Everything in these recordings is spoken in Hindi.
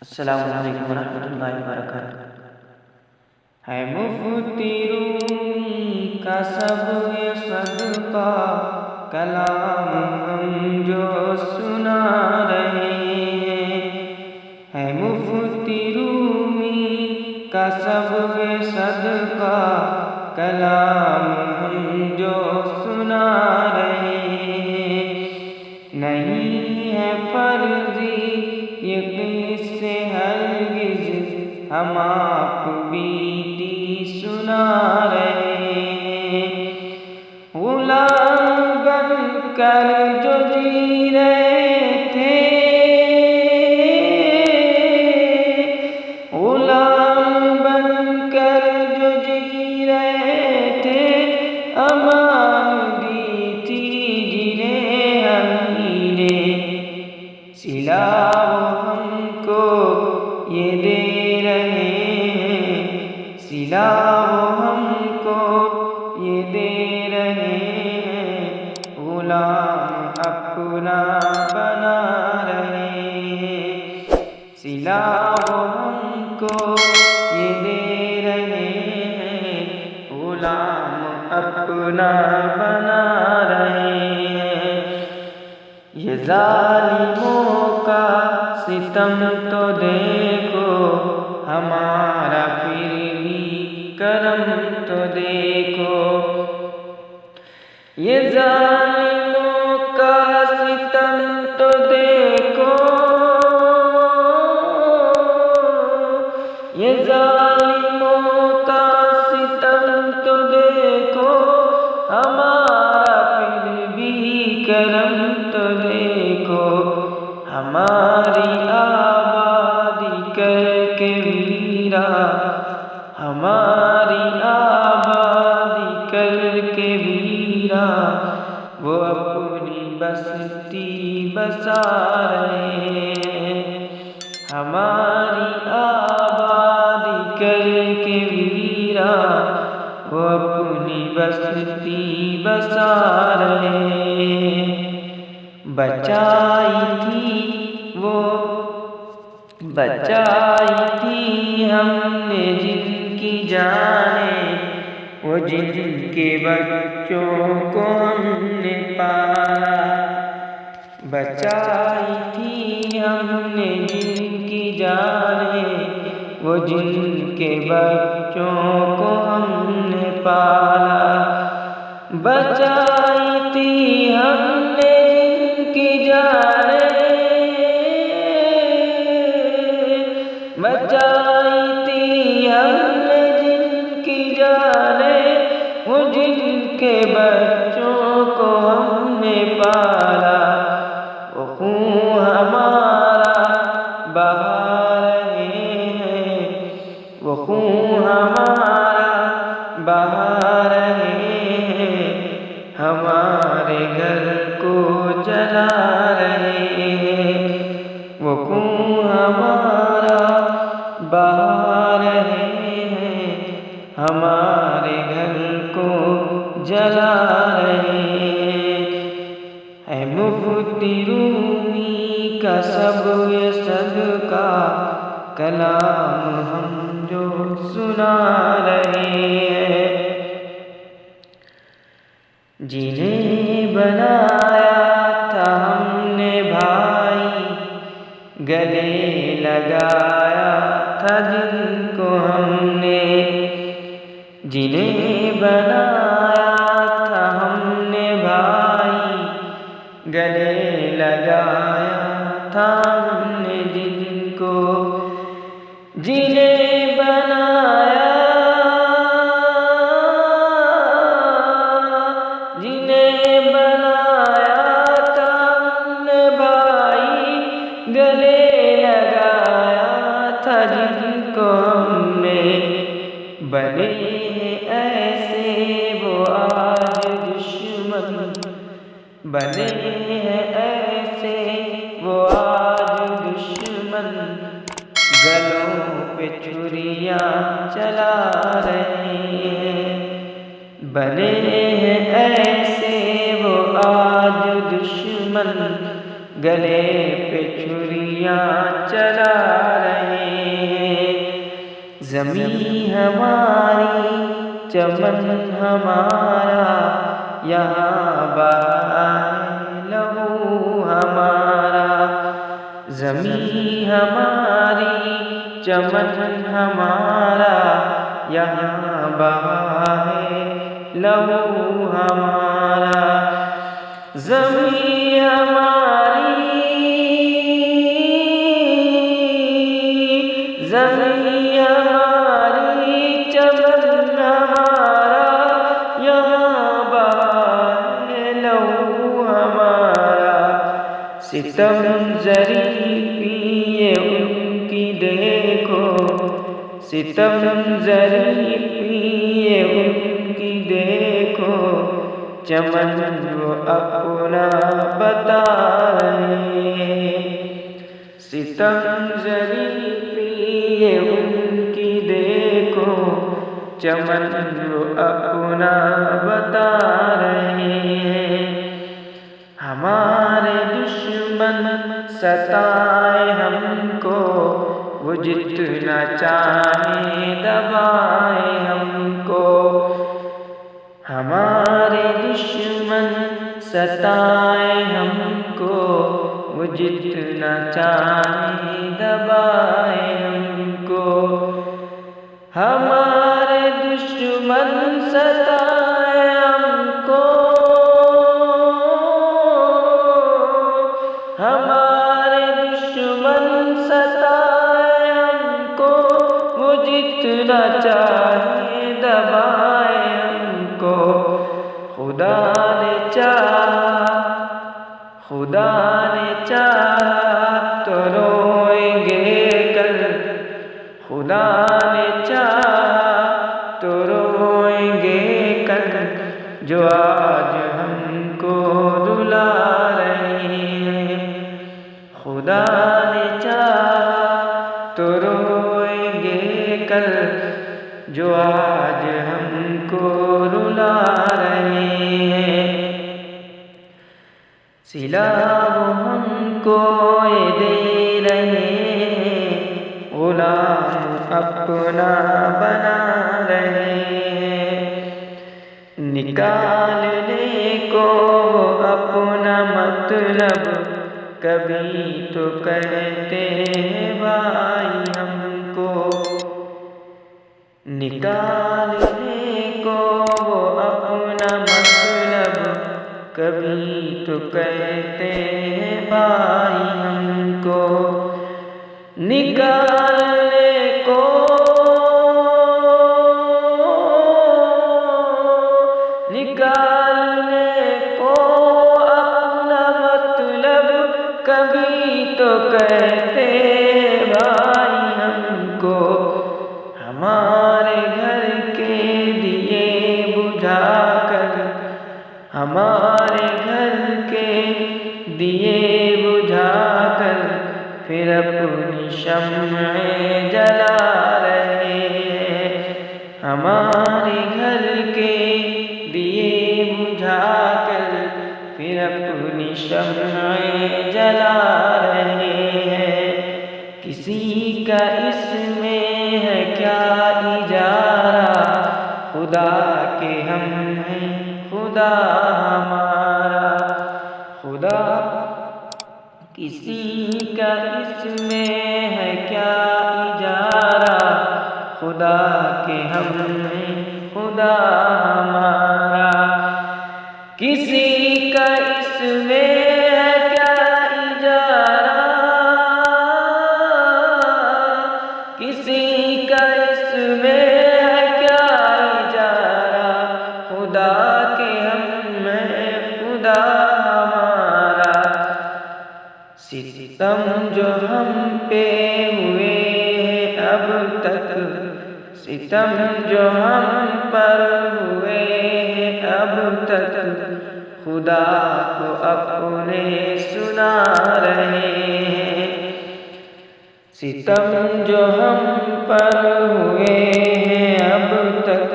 अस्सलामु अलैकुम वरहमतुल्लाहि वबरकातुहू। है मुफ्ती रूमी का सब ये सदका, कलाम हम जो सुना रहे हैं। है मुफ्ती रूमी का सब ये सदका, कलाम हम जो सुना रहे हैं। नहीं है फर्जी ये किस्से हरगिज़, हम आप बीती सुना रहे हैं। गुलाम बनकर जो जी रहे थे, गुलाम बनकर जो जी रहे थे, अमान दी थी जिन्हें हमने, सिला वो हमको ये दे रहे हैं, सिला वो हमको ये दे रहे हैं। गुलाम अपना बना रहे हैं, सिला वो हमको ये दे रहे हैं। गुलाम अपना बना रहे हैं। ये जालिमों का सितम तो देखो, हमारा फिर भी करम तो देखो। ये जालिमों का सितम तो देखो, ये जालिमों का सितम तो देखो, हमारा फिर भी करम तो देखो। हमारी आबादी करके वीरा, हमारी आबादी करके वीरा, वो अपनी बस्ती बसा रहे हैं। हमारी आबादी करके वीरा, वो अपनी बस्ती बसा रहे हैं। बचाई थी वो बचाई थी हमने जिनकी जाने, वो जिनके बच्चों को हमने पाला। बचाई थी हमने जिनकी जाने, वो जिनके बच्चों को हमने पाला। बचाई थी हमने जिनकी जाने, बचाई थी हमने जिनकी जाने, वो जिनके बच्चों को हमने पाला। वो खून हमारा बहा रहे हैं, वो खून हमारा बहा रहे हैं। हमारे घर को जला रहे हैं, वो खून हमारा बहा रहे हैं। हमारे घर को जला रहे हैं। है मुफ्ती रूमी का सब ये सदका, कलाम हम जो सुना रहे हैं। जिन्हें बनाया था हमने भाई, गले लगाया था जिनको हमने, जिन्हें बनाया था हमने भाई, गले लगाया था हमने जिनको, जिन्हें बनाया, जिन्हें बनाया था हमने भाई, गले लगाया था जिनको हमने। बने हैं ऐसे वो आज दुश्मन, बने हैं ऐसे वो आज दुश्मन, गलों पे छुरियां चला रहे हैं। बने हैं ऐसे वो आज दुश्मन, गले पे छुरियां चला रहे हैं। ज़मीं हमारी चमन हमारा, यहाँ बहा है लहू हमारा। ज़मीं हमारी चमन हमारा, यहाँ बहा है लहू हमारा। ज़मीं हमारी, ज़मीं हमारी चमन हमारा, यहाँ बहा है लहू हमारा। सितम ज़रीफ़ी ये उनकी देखो, सितम ज़रीफ़ी ये उनकी देखो, चमन वो अपना बता रहे। सितम ज़रीफ़ी ये उनकी देखो, चमन वो अपना बता रहे हैं। हमारे दुश्मन सताए हमको, वो जितना चाहे दबाए हमको। हमारे दुश्मन सताए हमको, वो जितना चाहे दबाए हमको। हमारे दुश्मन सताए हमको, हमारे दुश्मन सताए हमको, वो जितना चाहे दबाए हमको। खुदा ने चाहा, खुदा ने चाहा तो रोएंगे कल, खुदा ने चाहा तो रोएंगे कल, जो आज हमको रुला रहे हैं। खुदा ने चाहा तो रोएंगे कल, जो आज हमको रुला रहे हैं। सिला वो हमको ये दे रहे हैं, गुलाम अपना बना रहे हैं। निकालने को अपना मतलब कभी तो कहते हैं भाई हमको। निकालने को अपना मतलब कभी तो कहते हैं भाई हमको। निकालने को, निकालने को अपना मतलब कभी तो कहते हैं भाई हमको। हमारे घर के दिए बुझाकर, हमारे घर के दिए बुझाकर, फिर अपनी शम्में जला रहे हैं। हमारे घर के दिए बुझाकर, फिर अपनी शम्में जला रहे हैं। किसी का इसमें है क्या इजारा, खुदा के हम हैं खुदा हमारा। खुदा किसी का इसमें है क्या इजारा, खुदा के हम हैं खुदा हमारा। किसी का इसमें है क्या इजारा, किसी का इसमें है क्या इजारा, खुदा के हम हैं खुदा हमारा। सितम जो हम पे हुए हैं अब तक, सितम जो हम पर हुए हैं अब तक, खुदा को अपने सुना रहे हैं। सितम जो हम पर हुए हैं अब तक,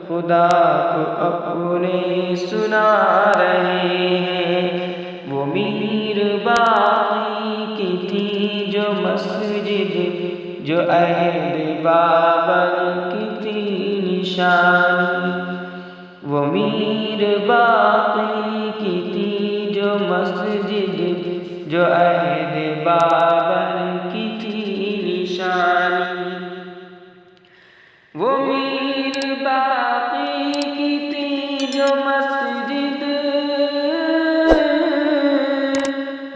खुदा को अपने सुना रहे हैं। वो मीर बाकी की थी जो मस्जिद, जो अहद बाबर की थी निशानी, वो मीर बाकी की थी जो मस्जिद, जो अहद बाबर की थी निशानी, वो मीर बाकी की थी जो मस्जिद,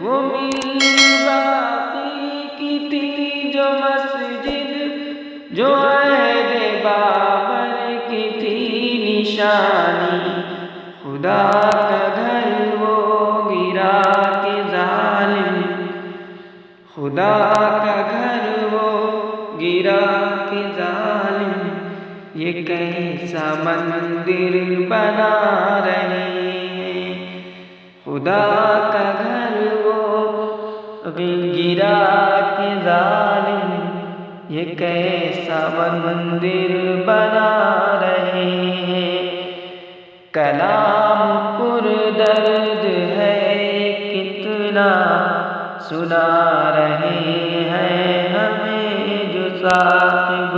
वो मीर बाकी की थी जो मस्जिद, जो अहद बाबर की थी निशानी। खुदा का घर वो गिरा के जालिम, खुदा का घर वो गिरा के जालिम, ये कैसा मंदिर बना रहे हैं। खुदा का घर वो गिरा के जालिम, ये कैसा मंदिर बना रहे हैं। कलाम पुरदर्द है कितना सुना रहे हैं हमें जो साहिब,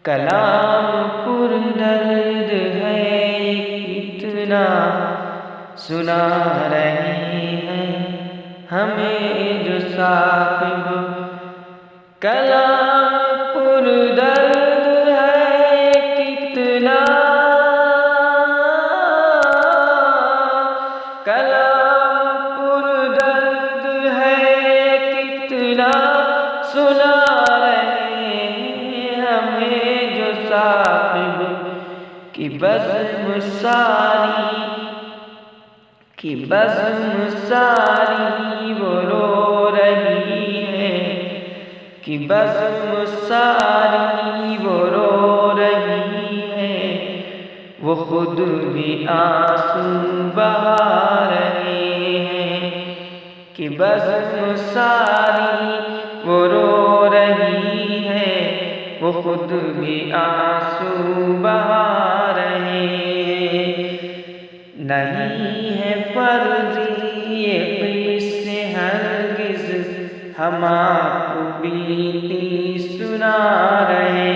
कलाम पुरदर्द है कितना सुना रहे हैं हमें जो साहिब। कलाम पुरदर्द है कितना, कलाम पुरदर्द है कितना सुना रहे हैं हमें जो साहिब। कि बज़्म सारी, कि बज़्म सारी वो रो रही है, कि बज़्म सारी वो रो रही है, वो खुद भी आंसू बहा रहे हैं। कि बज़्म सारी वो रो रही है, वो खुद भी आंसू बहा रहे हैं। नहीं है फर्ज़ ये क़िस्से हरगिज़ हम आपको बीती सुना रहे